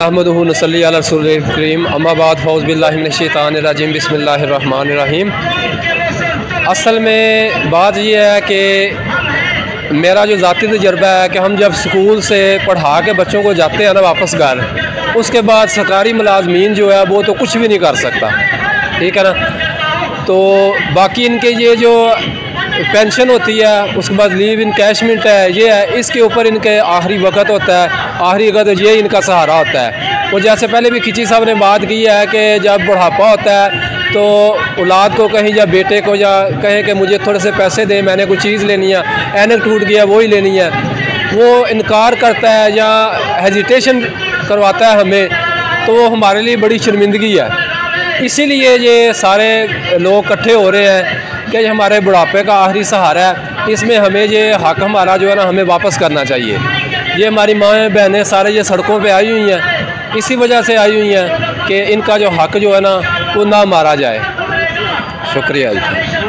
अहमदुहु नसल्ली अला रसूलिल करीम अम्मा बाद फौज़ बिल्लाहि मिनश शैतानिर रजीम बिस्मिल्लाहिर रहमानिर रहीम। असल में बात यह है कि मेरा जो ज़ाती तजर्बा है कि हम जब स्कूल से पढ़ा के बच्चों को जाते हैं ना वापस घर, उसके बाद सरकारी मुलाजमीन जो है वो तो कुछ भी नहीं कर सकता, ठीक है ना। तो बाकी इनके ये जो पेंशन होती है, उसके बाद लीव इनकैशमेंट है, ये है, इसके ऊपर इनके आखिरी वक्त होता है, आखिरी वक्त ये इनका सहारा होता है। वो जैसे पहले भी खिची साहब ने बात की है कि जब बुढ़ापा होता है तो औलाद को कहीं या बेटे को या कहे कि मुझे थोड़े से पैसे दे, मैंने कोई चीज़ लेनी है, ऐनक टूट गया वो ही लेनी है, वो इनकार करता है या हेजिटेशन करवाता है हमें, तो वो हमारे लिए बड़ी शर्मिंदगी है। इसीलिए ये सारे लोग इकट्ठे हो रहे हैं कि ये हमारे बुढ़ापे का आखिरी सहारा है, इसमें हमें ये हक हमारा जो है ना हमें वापस करना चाहिए। ये हमारी माएँ बहनें सारे ये सड़कों पे आई हुई हैं, इसी वजह से आई हुई हैं कि इनका जो हक जो है ना वो ना मारा जाए। शुक्रिया जी।